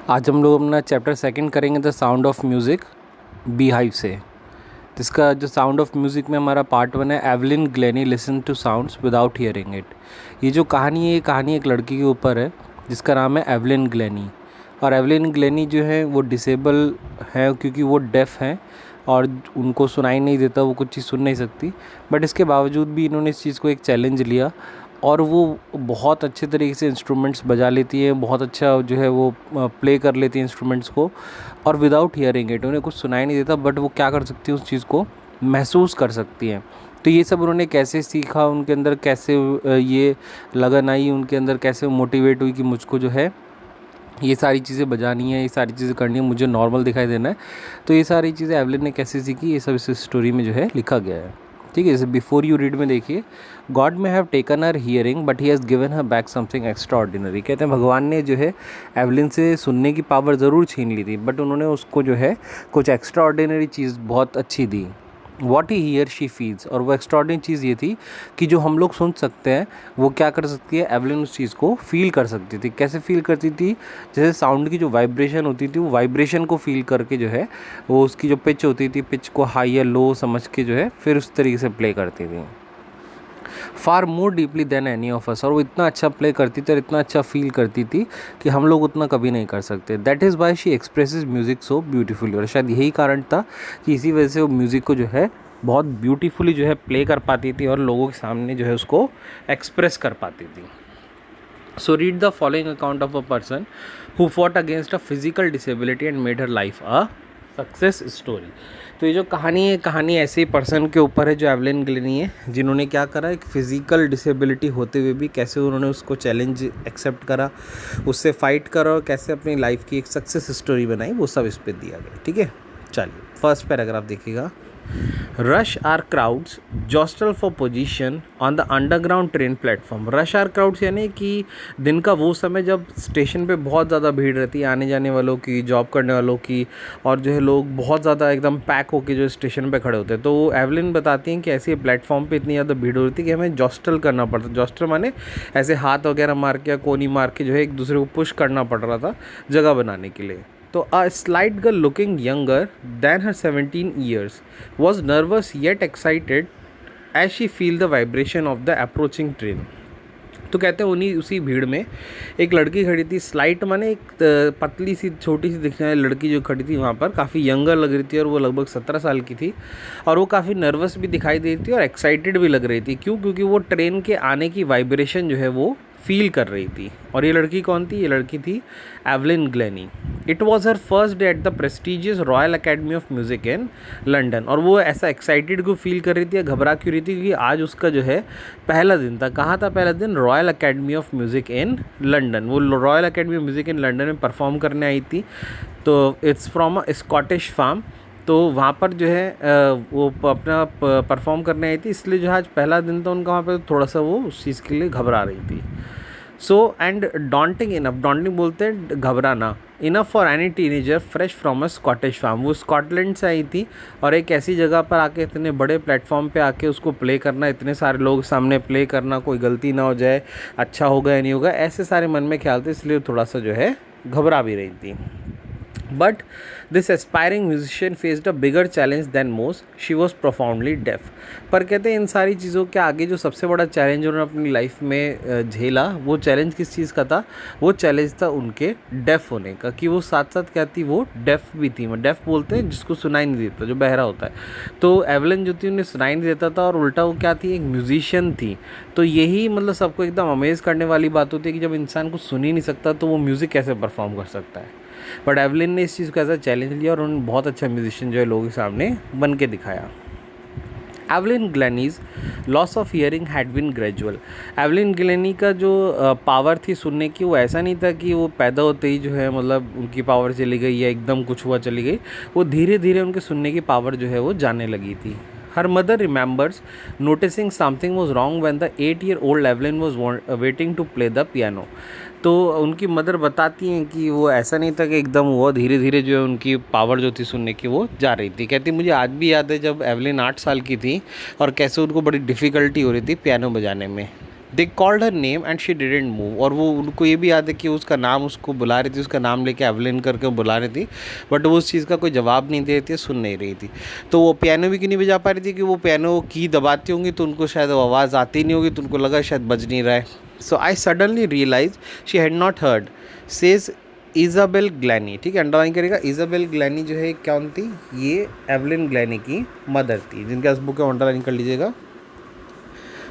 आज हम लोग अपना चैप्टर सेकंड करेंगे the sound of music beehive से। जिसका जो साउंड ऑफ म्यूज़िक में हमारा पार्ट 1 है Evelyn Glennie listen to sounds without hearing it. ये जो कहानी है, ये कहानी एक लड़की के ऊपर है जिसका नाम है एवलिन ग्लेनी। और एवलिन ग्लेनी जो है वो डिसेबल है क्योंकि वो डेफ़ हैं और उनको सुनाई नहीं देता, वो कुछ चीज़ सुन नहीं सकती। बट इसके बावजूद भी इन्होंने इस चीज़ को एक चैलेंज लिया और वो बहुत अच्छे तरीके से इंस्ट्रूमेंट्स बजा लेती हैं, बहुत अच्छा जो है वो प्ले कर लेती हैं इंस्ट्रूमेंट्स को, और विदाउट हियरिंग इट। उन्हें कुछ सुनाई नहीं देता बट वो क्या कर सकती है, उस चीज़ को महसूस कर सकती हैं। तो ये सब उन्होंने कैसे सीखा, उनके अंदर कैसे ये लगन आई, उनके अंदर कैसे मोटिवेट हुई कि मुझको जो है ये सारी चीज़ें बजानी है, ये सारी चीज़ें करनी है, मुझे नॉर्मल दिखाई देना है। तो ये सारी चीज़ें एवलिन ने कैसे सीखी, ये सब इस स्टोरी में जो है लिखा गया है। ठीक है, जैसे बिफोर यू रीड में देखिए, गॉड में have taken her hearing but he has given her back something extra ordinary. कहते हैं भगवान ने जो है एवलिन से सुनने की पावर ज़रूर छीन ली थी बट उन्होंने उसको जो है कुछ एक्स्ट्रा ऑर्डिनरी चीज़ बहुत अच्छी दी। What he hear she feels, और वो एक्स्ट्रॉर्डिनरी चीज़ ये थी कि जो हम लोग सुन सकते हैं वो क्या कर सकती है, एवलिन उस चीज़ को फील कर सकती थी। कैसे फील करती थी, जैसे साउंड की जो वाइब्रेशन होती थी, वो वाइब्रेशन को फील करके जो है वो उसकी जो पिच होती थी, पिच को हाई या लो समझ के जो है फिर उस तरीके से प्ले करती थी far more deeply than any of us. और वो इतना अच्छा प्ले करती थी और इतना अच्छा फील करती थी कि हम लोग उतना कभी नहीं कर सकते। That is why she expresses music so beautifully. और शायद यही कारण था कि इसी वजह से वो म्यूज़िक को जो है बहुत ब्यूटीफुली जो है प्ले कर पाती थी और लोगों के सामने जो है उसको एक्सप्रेस कर पाती थी। So read the following account of a person who fought against a physical disability and made her life a success story. तो ये जो कहानी है, कहानी ऐसे पर्सन के ऊपर है जो एवलिन ग्लेनी है, जिन्होंने क्या करा, एक फिज़िकल डिसेबिलिटी होते हुए भी कैसे उन्होंने उसको चैलेंज एक्सेप्ट करा, उससे फाइट करा और कैसे अपनी लाइफ की एक सक्सेस स्टोरी बनाई, वो सब इस पर दिया गया। ठीक है, चलिए फर्स्ट पैराग्राफ देखिएगा। Rush hour crowds jostle for position on the underground train platform. Rush hour crowds यानी कि दिन का वो समय जब स्टेशन पे बहुत ज़्यादा भीड़ रहती है, आने जाने वालों की, जॉब करने वालों की, और जो है लोग बहुत ज़्यादा एकदम पैक होके जो स्टेशन पे खड़े होते हैं। तो एवलिन बताती हैं कि ऐसे प्लेटफॉर्म पे इतनी ज़्यादा भीड़ होती है कि हमें जॉस्टल करना पड़ता। जॉस्टल माने ऐसे हाथ वगैरह मार के या कोनी मार के जो है एक दूसरे को पुश करना पड़ रहा था जगह बनाने के लिए। तो a slight girl looking younger than her 17 years was nervous yet excited as she feel the vibration of the approaching train। तो कहते हैं उन्हीं उसी भीड़ में एक लड़की खड़ी थी। स्लाइट माने एक पतली सी छोटी सी दिखने वाली लड़की जो खड़ी थी वहाँ पर, काफ़ी यंगर लग रही थी और वो लगभग 17 साल की थी और वो काफ़ी नर्वस भी दिखाई दे रही थी और एक्साइटेड भी लग रही थी। क्यों? क्योंकि वो ट्रेन के आने की वाइब्रेशन जो है वो फील कर रही थी। और ये लड़की कौन थी? ये लड़की थी Evelyn Glenny. It was her first day at the prestigious royal academy of music in London. और वो ऐसा एक्साइटेड को फील कर रही थी या घबरा क्यों रही थी? क्योंकि आज उसका जो है पहला दिन था। कहाँ था पहला दिन? Royal academy of music in London. वो royal academy of music in London में परफॉर्म करने आई थी। तो it's from a Scottish farm. तो वहाँ पर जो है वो अपना परफॉर्म करने आई थी, इसलिए जो आज पहला दिन था उनका वहाँ पर, थोड़ा सा वो उस चीज़ के लिए घबरा रही थी। So and daunting enough, daunting बोलते हैं घबराना, enough for any teenager fresh from a Scottish farm. वो स्कॉटलैंड से आई थी और एक ऐसी जगह पर आके, इतने बड़े प्लेटफॉर्म पे आके उसको प्ले करना, इतने सारे लोग सामने प्ले करना, कोई गलती ना हो जाए, अच्छा होगा या नहीं होगा, ऐसे सारे मन में ख्याल थे, इसलिए थोड़ा सा जो है घबरा भी रही थी। But this aspiring musician faced a bigger challenge than most. She was profoundly deaf। पर कहते हैं इन सारी चीज़ों के आगे जो सबसे बड़ा चैलेंज उन्होंने अपनी लाइफ में झेला, वो चैलेंज किस चीज़ का था? वो चैलेंज था उनके डेफ होने का। कि वो साथ साथ क्या थी? वो डेफ भी थी। डेफ बोलते हैं जिसको सुनाई नहीं देता, जो बहरा होता है। तो एवलिन जो थी उन्हें सुनाई नहीं देता था और उल्टा वो क्या थी? एक म्यूजिशियन थी। तो यही मतलब सबको एकदम अमेज़ करने वाली बात होती है कि जब इंसान को सुन ही नहीं सकता तो वो म्यूज़िक कैसे परफॉर्म कर सकता है। बट एवलिन ने इस चीज़ को ऐसा चैलेंज लिया और उन्होंने बहुत अच्छा म्यूजिशियन जो है लोगों के सामने बन के दिखाया। Evelyn Glennie's loss of hearing had been gradual. Evelyn Glennie का जो पावर थी सुनने की, वो ऐसा नहीं था कि वो पैदा होते ही जो है मतलब उनकी पावर चली गई या एकदम कुछ हुआ चली गई। वो धीरे धीरे उनके सुनने की पावर जो है वो जाने लगी थी। Her mother remembers noticing something was wrong when the 8-year-old Evelyn was waiting to play the piano। तो उनकी मदर बताती हैं कि वो ऐसा नहीं था कि एकदम वो धीरे धीरे जो है उनकी पावर जो थी सुनने की वो जा रही थी। कहती मुझे आज भी याद है जब एवलिन 8 साल की थी और कैसे उनको बड़ी डिफ़िकल्टी हो रही थी पियानो बजाने में। They called her name and she didn't move, और वो उनको ये भी याद है कि उसका नाम उसको बुला रही थी, उसका नाम लेके एवलिन करके बुला रही थी, बट वो उस चीज़ का कोई जवाब नहीं दे रही थी, सुन नहीं रही थी। तो वो पियानो भी क्यों नहीं बजा पा रही थी कि वो पियानो की दबाती होंगी तो उनको शायद वो आवाज़ आती नहीं होगी, तो उनको लगा शायद बज नहीं रहा है। So I suddenly realise she had not heard, says Isabel Glennie. ठीक है, अंडरलाइन करेगा। इज़ाबेल ग्लैनी जो है कौन थी? ये एवलिन ग्लैनी की मदर थी, जिनका इस बुक है अंडरलाइन कर लीजिएगा।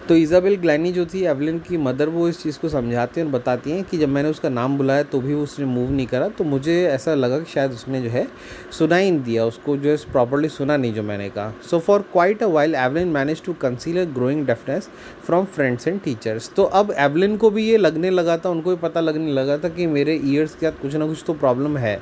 तो इज़ाबेल ग्लैनी जो थी एवलिन की मदर, वो इस चीज़ को समझाती हैं और बताती हैं कि जब मैंने उसका नाम बुलाया तो भी उसने मूव नहीं करा, तो मुझे ऐसा लगा कि शायद उसने जो है सुना ही नहीं दिया, उसको जो है प्रॉपर्ली सुना नहीं जो मैंने कहा। So for quite a while Evelyn manage to conceal growing deafness from friends and teachers. तो अब एवलिन को भी ये लगने लगा था, उनको भी पता लगने लगा था कि मेरे ईयर्स के साथ कुछ ना कुछ तो प्रॉब्लम है,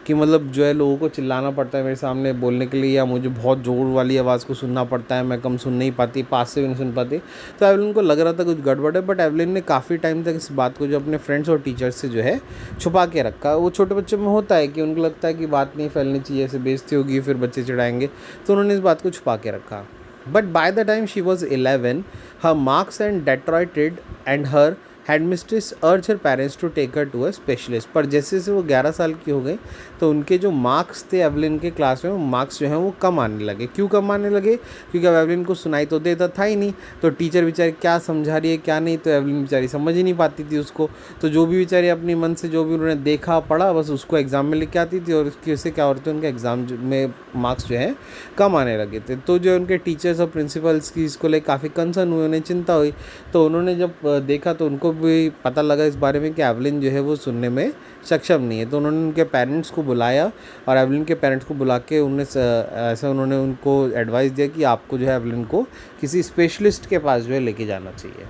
कि मतलब जो है लोगों को चिल्लाना पड़ता है मेरे सामने बोलने के लिए, या मुझे बहुत ज़ोर वाली आवाज़ को सुनना पड़ता है, मैं कम सुन नहीं पाती, पास से भी नहीं सुन पाती। तो एवलिन को लग रहा था कुछ गड़बड़ है, बट एवलिन ने काफ़ी टाइम तक इस बात को जो अपने फ्रेंड्स और टीचर्स से जो है छुपा के रखा। वो छोटे बच्चों में होता है कि उनको लगता है कि बात नहीं फैलनी चाहिए, ऐसे बेइज्जती होगी, फिर बच्चे चिढ़ाएंगे, तो उन्होंने इस बात को छुपा के रखा। But by the time she was 11, her marks and deteriorated and her headmistress urged her parents to take her to a specialist. पर जैसे जैसे वो 11 साल की हो गई तो उनके जो मार्क्स थे एवलिन के क्लास में, वो मार्क्स जो हैं वो कम आने लगे। क्यों कम आने लगे? क्योंकि अब एवलिन को सुनाई तो देता था ही नहीं, तो टीचर बेचारी क्या समझा रही है क्या नहीं, तो एवलिन बेचारी समझ ही नहीं पाती थी उसको। तो जो भी बेचारी अपनी मन से जो भी उन्होंने देखा पढ़ा बस उसको एग्ज़ाम में लेके आती थी, और उसकी वजह से क्या होता है, उनके एग्ज़ाम में मार्क्स जो है कम आने लगे थे। तो जो उनके टीचर्स और प्रिंसिपल्स की इसको लेकर काफ़ी कंसर्न हुए, उन्हें चिंता हुई। तो उन्होंने जब देखा तो उनको भी पता लगा इस बारे में कि एवलिन जो है वो सुनने में सक्षम नहीं है। तो उन्होंने उनके पेरेंट्स को बुलाया, और एवलिन के पेरेंट्स को बुला के उन्होंने उनको एडवाइस दिया कि आपको जो है एवलिन को किसी स्पेशलिस्ट के पास जो है लेके जाना चाहिए।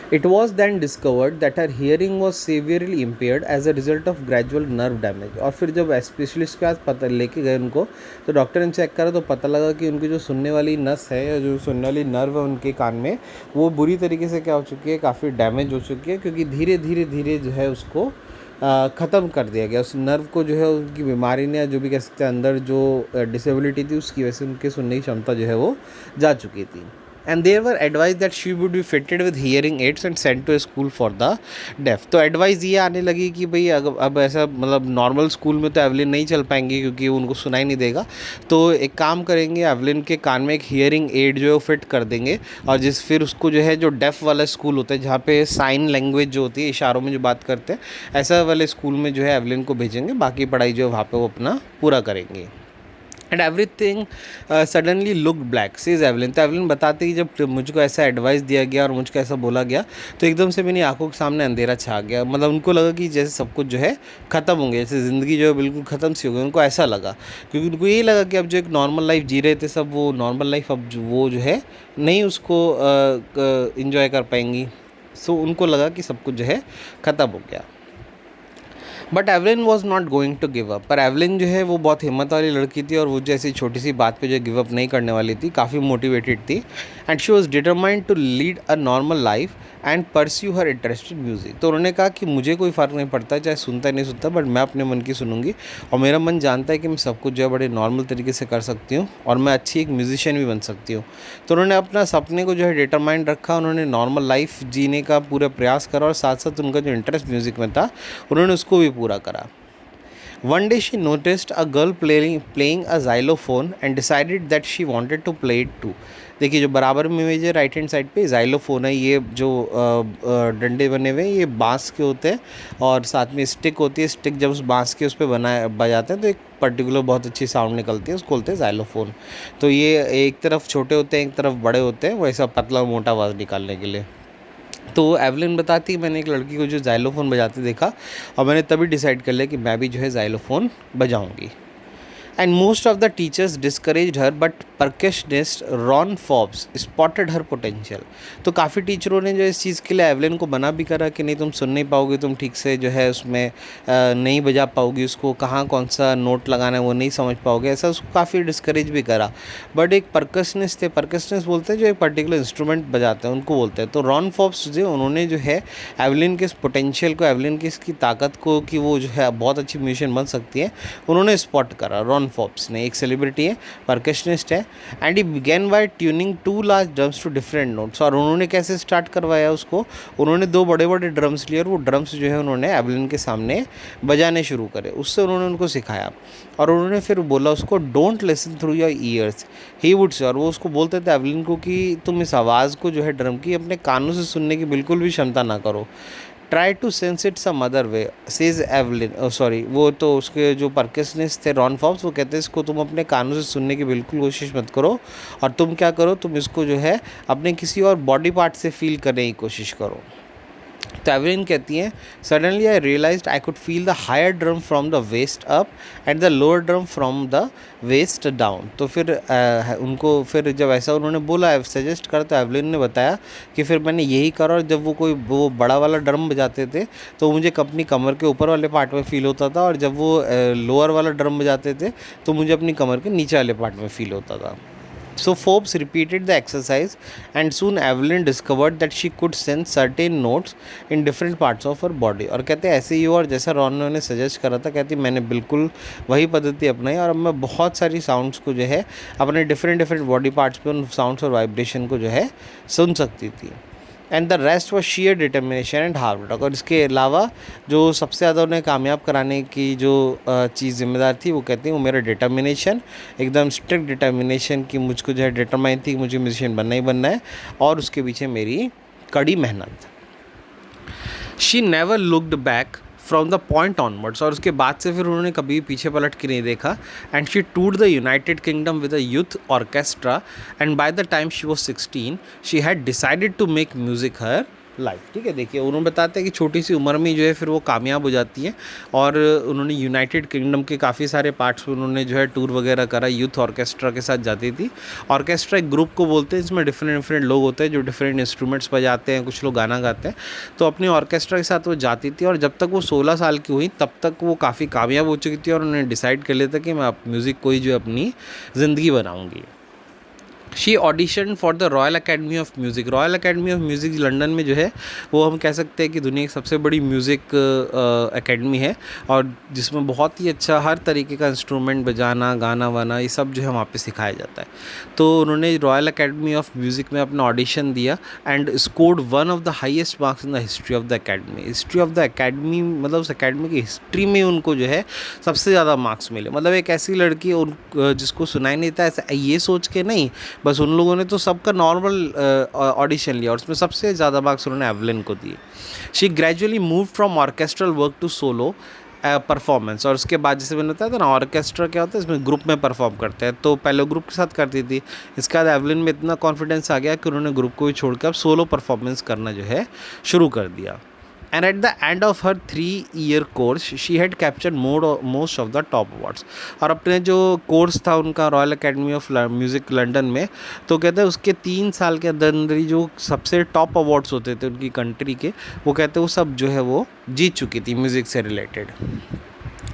It was then discovered that her hearing was severely impaired as a result of gradual nerve damage। और फिर जब स्पेशलिस्ट के पास पता लेके गए उनको, तो डॉक्टर ने चेक करा तो पता लगा कि उनकी जो सुनने वाली नस है, या जो सुनने वाली नर्व है उनके कान में, वो बुरी तरीके से क्या हो चुकी है, काफ़ी डैमेज हो चुकी है, क्योंकि धीरे धीरे धीरे जो है उसको ख़त्म कर दिया गया। उस नर्व को जो है उनकी बीमारी ने, जो भी कह सकते हैं अंदर जो डिसेबिलिटी थी उसकी वजह से उनके सुनने की क्षमता जो है वो जा चुकी थी। And there were advice that she would be fitted with hearing aids and sent to a school for the deaf. तो एडवाइस ये आने लगी कि भाई अब ऐसा मतलब नॉर्मल स्कूल में तो एवलिन नहीं चल पाएंगी क्योंकि उनको सुनाई नहीं देगा, तो एक काम करेंगे, एवलिन के कान में एक हियरिंग एड जो है वो फिट कर देंगे, और फिर उसको जो है जो डेफ वाला स्कूल होता है जहाँ पे साइन लैंग्वेज जो होती है, इशारों में जो बात करते हैं, ऐसा वाले स्कूल में जो है एवलिन को भेजेंगे, बाकी पढ़ाई जो है वहाँ पे वो अपना पूरा करेंगे। And everything suddenly look black says Evelyn. तो एवलिन बताते ही जब मुझको ऐसा एडवाइस दिया गया और मुझको ऐसा बोला गया, तो एकदम से मेरी आंखों के सामने अंधेरा छा गया। मतलब उनको लगा कि जैसे सब कुछ जो है ख़त्म हो गया, जैसे ज़िंदगी जो है बिल्कुल ख़त्म सी हो गई, उनको ऐसा लगा। क्योंकि उनको यही लगा कि अब जो एक नॉर्मल लाइफ जी रहे थे सब, वो नॉर्मल लाइफ अब वो जो है नहीं उसको इन्जॉय कर पाएंगी। सो उनको लगा कि सब कुछ जो है ख़त्म हो गया। But Evelyn was not going to give up. पर एवलिन जो है वो बहुत हिम्मत वाली लड़की थी, और वो जैसी छोटी सी बात पे जो गिव अप नहीं करने वाली थी, काफ़ी मोटिवेटेड थी। And she was determined to lead a normal life and pursue her interested music. तो उन्होंने कहा कि मुझे कोई फ़र्क नहीं पड़ता चाहे सुनता नहीं सुनता, बट मैं अपने मन की सुनूंगी, और मेरा मन जानता है कि मैं सब कुछ जो है बड़े नॉर्मल तरीके से कर सकती हूँ, और मैं अच्छी एक म्यूजिशियन भी बन सकती हूँ। तो उन्होंने अपना सपने को जो है डिटरमाइंड रखा, उन्होंने नॉर्मल लाइफ जीने का पूरा प्रयास करा, और साथ साथ उनका जो इंटरेस्ट म्यूज़िक में था उन्होंने उसको भी पूरा करा। One day she noticed a girl playing a xylophone and decided that she wanted to play it too। देखिए जो बराबर में इमेज है राइट हैंड साइड पे, xylophone है, ये जो डंडे बने हुए हैं ये बांस के होते हैं, और साथ में स्टिक होती है, स्टिक जब उस बांस के उस पर बजाते हैं तो एक पर्टिकुलर बहुत अच्छी साउंड निकलती है, उसको बोलते हैं xylophone। तो ये एक तरफ छोटे होते हैं एक तरफ बड़े होते हैं, वैसा पतला मोटा आवाज़ निकालने के लिए। तो एवलिन बताती है मैंने एक लड़की को जो ज़ाइलोफ़ोन बजाते देखा, और मैंने तभी डिसाइड कर लिया कि मैं भी जो है ज़ाइलोफ़ोन बजाऊंगी। And most of the teachers discouraged her, but percussionist Ron Forbes spotted her potential. तो काफ़ी टीचरों ने जो इस चीज़ के लिए एवलिन को मना भी करा कि नहीं तुम सुन नहीं पाओगे, तुम ठीक से जो है उसमें नहीं बजा पाओगी, उसको कहाँ कौन सा नोट लगाना है वो नहीं समझ पाओगे, ऐसा उसको काफ़ी डिस्करेज भी करा। बट एक परकशनिस्ट थे, परकशनिस्ट बोलते हैं जो एक पर्टिकुलर इंस्ट्रूमेंट बजाते हैं उनको बोलते हैं। तो रॉन फॉब्स जो उन्होंने जो है एवलिन के इस पोटेंशियल को, एवलिन की इसकी ताकत को कि वो जो है बहुत अच्छी म्यूजिशियन बन सकती है, उन्होंने स्पॉट करा रॉन रॉन फॉब्स ने, एक सेलिब्रिटी है, परकशनिस्ट है, and he began by tuning 2 large drums to different notes. और उन्होंने कैसे स्टार्ट करवाया उसको, उन्होंने 2 बड़े बड़े ड्रम्स लिए और वो ड्रम्स जो है उन्होंने एवलिन के सामने बजाने शुरू करे, उससे उन्होंने उनको सिखाया। और उन्होंने फिर बोला उसको don't listen through your ears, he would say, और वो उसको बोलते थे एवलिन को कि तुम इस आवाज़ को जो है ड्रम की अपने कानों से सुनने की बिल्कुल भी क्षमता ना करो, try to sense it some other way, says Evelyn, sorry वो तो उसके जो परकशनिस्ट थे रॉन फॉब्स, वो कहते हैं इसको तुम अपने कानों से सुनने की बिल्कुल कोशिश मत करो, और तुम क्या करो, तुम इसको जो है अपने किसी और बॉडी पार्ट से फील करने की कोशिश करो। तो एवलिन कहती हैं suddenly I realised I could feel the higher drum from the waist up and the lower drum from the waist down. तो फिर उनको फिर जब ऐसा उन्होंने बोला, सजेस्ट करा, तो एवलिन ने बताया कि फिर मैंने यही करा, और जब वो बड़ा वाला ड्रम बजाते थे तो मुझे अपनी कमर के ऊपर वाले पार्ट में फील होता था, और जब वो लोअर वाला ड्रम बजाते थे तो मुझे अपनी कमर के नीचे वाले पार्ट में फील होता था। So Forbes repeated the exercise and soon Evelyn discovered that she could sense certain notes in different parts of her body। और कहते हैं ऐसे ही हुआ, और जैसा रॉन ने सजेस्ट करा था, कहती मैंने बिल्कुल वही पद्धति अपनाई, और अब मैं बहुत सारी साउंड्स को जो है अपने डिफरेंट बॉडी पार्ट्स पे उन साउंड्स और वाइब्रेशन को जो है सुन सकती थी। And the rest was share determination and hard work. और इसके अलावा जो सबसे ज़्यादा उन्हें कामयाब कराने की जो चीज़ जिम्मेदार थी, वो कहती हैं वो मेरा डिटर्मिनेशन, एकदम स्ट्रिक्ट डिटर्मिनेशन कि मुझको जो है डिटरमाइन थी कि मुझे म्यूजिशियन बनना ही बनना है, और उसके पीछे मेरी कड़ी मेहनत। She never looked back from the point onwards. और उसके बाद से फिर उन्होंने कभी पीछे पलट के नहीं देखा। And she toured the United Kingdom with a youth orchestra, and by the time she was 16 she had decided to make music her life. ठीक है, देखिए उन्होंने बताते हैं कि छोटी सी उम्र में जो है फिर वो कामयाब हो जाती है, और उन्होंने यूनाइटेड किंगडम के काफ़ी सारे पार्ट्स में उन्होंने जो है टूर वगैरह करा, यूथ ऑर्केस्ट्रा के साथ जाती थी। ऑर्केस्ट्रा एक ग्रुप को बोलते हैं जिसमें डिफरेंट लोग होते हैं जो डिफरेंट इंस्ट्रूमेंट्स बजाते हैं, कुछ लोग गाना गाते हैं। तो अपने ऑर्केस्ट्रा के साथ वो जाती थी, और जब तक वो 16 साल की हुई तब तक वो काफ़ी कामयाब हो चुकी थी, और उन्होंने डिसाइड कर लिया था कि मैं म्यूज़िक को ही जो है अपनी ज़िंदगी बनाऊँगी। She audition for the royal academy of music. Royal academy of music London में जो है वो हम कह सकते हैं कि दुनिया की सबसे बड़ी म्यूज़िक अकेडमी है, और जिसमें बहुत ही अच्छा हर तरीके का इंस्ट्रूमेंट बजाना, गाना वाना, ये सब जो है वहाँ पे सिखाया जाता है। तो उन्होंने रॉयल अकेडमी ऑफ म्यूज़िक में अपना ऑडिशन दिया and scored one of the highest marks in the history of the academy. History of the academy मतलब उस अकेडमी की हिस्ट्री में उनको जो है सबसे ज़्यादा मार्क्स मिले। मतलब एक ऐसी लड़की जिसको सुनाई नहीं था, ऐसा ये सोच के नहीं, बस उन लोगों ने तो सबका नॉर्मल ऑडिशन लिया, और उसमें सबसे ज़्यादा मार्क्स उन्होंने एवलिन को दिए। She gradually move from orchestral work to solo performance. और उसके बाद जैसे मैंने बताया था ना, ऑर्केस्ट्रा क्या होता है, इसमें ग्रुप में परफॉर्म करते हैं, तो पहले ग्रुप के साथ करती थी, इसके बाद एवलिन में इतना कॉन्फिडेंस आ गया कि उन्होंने ग्रुप को भी छोड़कर अब सोलो परफॉर्मेंस करना जो है शुरू कर दिया। And at the end of her 3-year course, she had captured most of the top awards। और अपने जो कोर्स था उनका royal academy of music London में, तो कहते हैं उसके 3 साल के अंदर ही जो सबसे टॉप अवार्ड्स होते थे उनकी कंट्री के, वो कहते हैं वो सब जो है वो जीत चुकी थी म्यूज़िक से related.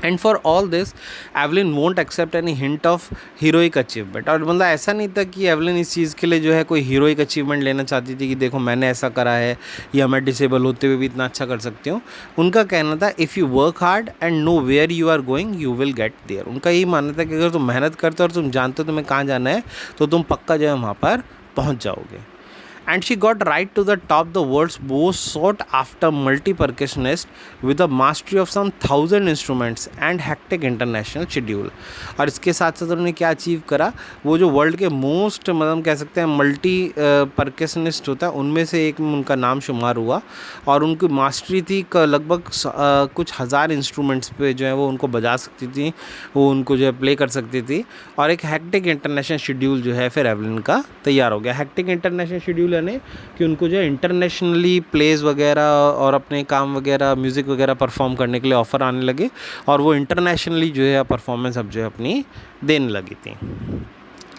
And for all this Evelyn won't accept any hint of heroic achievement. और मतलब ऐसा नहीं था कि एवलिन इस चीज़ के लिए जो है कोई हीरोइक अचीवमेंट लेना चाहती थी कि देखो मैंने ऐसा करा है, या मैं डिसेबल होते हुए भी इतना अच्छा कर सकती हूँ। उनका कहना था if you work hard and know where you are going you will get there. उनका यही मानना था कि अगर तुम मेहनत करते हो और तुम जानते हो तुम्हें कहाँ जाना है, तो तुम पक्का जो है वहाँ पर पहुँच जाओगे। And she got right to the top, the world's most sought after multi-percussionist with a mastery of some 1000 instruments and hectic international schedule। और इसके साथ साथ उन्होंने क्या अचीव करा, वो जो वर्ल्ड के मोस्ट मतलब कह सकते हैं मल्टी परकशनिस्ट होता है उनमें से एक में उनका नाम शुमार हुआ, और उनकी मास्टरी थी लगभग कुछ हज़ार इंस्ट्रूमेंट्स पे जो है वो उनको बजा सकती थी, वो उनको जो है प्ले कर सकती थी। और एक हैक्टिक इंटरनेशनल शेड्यूल जो है फिर एवलिन का तैयार हो गया। हैक्टिक इंटरनेशनल शेड्यूल यानी कि उनको जो है इंटरनेशनली प्लेज वगैरह और अपने काम वगैरह म्यूज़िक वगैरह परफॉर्म करने के लिए ऑफ़र आने लगे, और वो इंटरनेशनली जो है परफॉर्मेंस अब जो है अपनी देने लगी थी।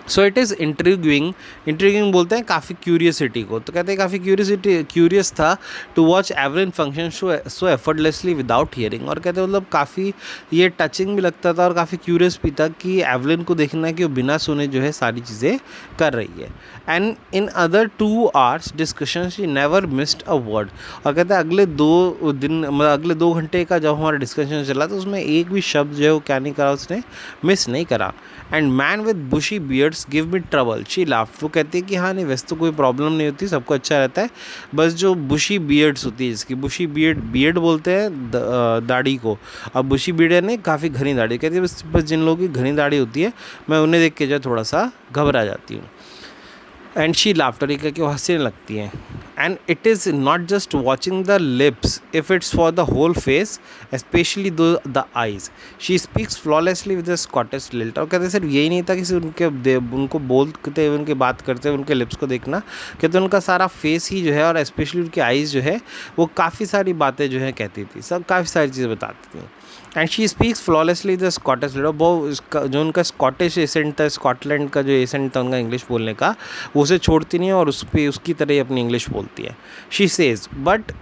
सो इट इज़ इंट्रीगिंग बोलते हैं काफ़ी क्यूरियसिटी को, तो कहते हैं काफ़ी क्यूरियस था to watch Evelyn function so effortlessly without hearing, और कहते हैं मतलब काफ़ी ये टचिंग भी लगता था और काफ़ी क्यूरियस भी था कि एवलिन को देखना है कि वो बिना सुने जो है सारी चीज़ें कर रही है। And in other 2 hours discussion she never missed a word, और कहते हैं अगले 2 दिन मतलब अगले 2 घंटे का जब हमारा डिस्कशन चला तो उसमें एक भी शब्द जो है वो क्या नहीं करा, उसने मिस नहीं करा। And man with bushy beards give me trouble she laughed, वो कहती है कि हाँ नहीं वैसे तो कोई प्रॉब्लम नहीं होती, सबको अच्छा रहता है, बस जो बुशी बियर्ड्स होती है, जिसकी बुशी बियर्ड बोलते हैं दाढ़ी को, अब बुशी बियर्ड है नहीं काफ़ी घनी दाढ़ी, कहती है बस जिन लोगों की घनी दाढ़ी होती है मैं उन्हें देख के जो थोड़ा सा घबरा जाती हूँ। एंड शी लाफ्टर, ये कि वो हंसने लगती हैं। And it is not just watching the lips if it's for the whole face especially the eyes, she speaks flawlessly with the Scottish lilt, और कहते सिर्फ यही नहीं था कि सिर्फ उनको बोलते हुए उनकी बात करते हुए उनके लिप्स को देखना, कहते उनका सारा फेस ही जो है और स्पेशली उनकी आइज़ जो है वो काफ़ी सारी बातें जो है कहती थी, सब काफ़ी सारी चीज़ें बताती थी। And she speaks flawlessly the Scottish lilt, वो जो उनका स्कॉटिश एसेंट था, स्कॉटलैंड का जो एसेंट था उनका इंग्लिश बोलने का, वो उसे छोड़ती नहीं है और उस पर उसकी तरह ही अपनी इंग्लिश बोलती है। She says but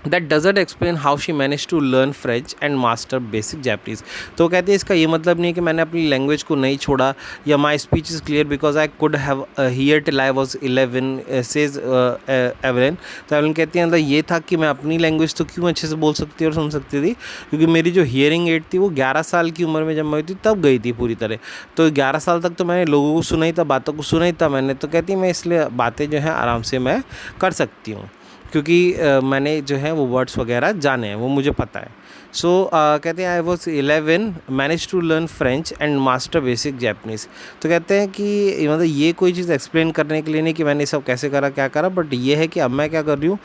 that doesn't explain how she manage to learn French and master basic Japanese, तो कहते हैं इसका ये मतलब नहीं है कि मैंने अपनी लैंग्वेज को नहीं छोड़ा या my speech is clear because I could have here till I was 11 says Evelyn, तो एवलिन कहती है मतलब ये था कि मैं अपनी लैंग्वेज तो क्यों अच्छे से बोल सकती और सुन सकती थी, क्योंकि मेरी जो हियरिंग एड थी वो 11 साल की उम्र में जब मैं हुई थी तब गई थी पूरी तरह, तो 11 साल तक तो मैंने लोगों को सुना ही था, बातों को सुना ही था मैंने, तो कहती मैं इसलिए बातें जो हैं आराम से मैं कर सकती हूँ क्योंकि मैंने जो है वो वर्ड्स वगैरह जाने हैं, वो मुझे पता है। सो कहते हैं I was 11 manage to learn French and master basic Japanese, तो कहते हैं कि मतलब ये कोई चीज़ एक्सप्लेन करने के लिए नहीं कि मैंने सब कैसे करा क्या करा, बट ये है कि अब मैं क्या कर रही हूँ,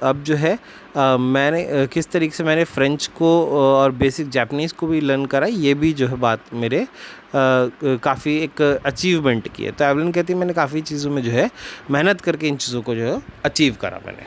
अब जो है मैंने किस तरीके से मैंने फ़्रेंच को और बेसिक जैपनीज़ को भी लर्न करा, ये भी जो है बात मेरे काफ़ी एक अचीवमेंट की है। तो एवलिन कहती है मैंने काफ़ी चीज़ों में जो है मेहनत करके इन चीज़ों को जो है अचीव करा मैंने।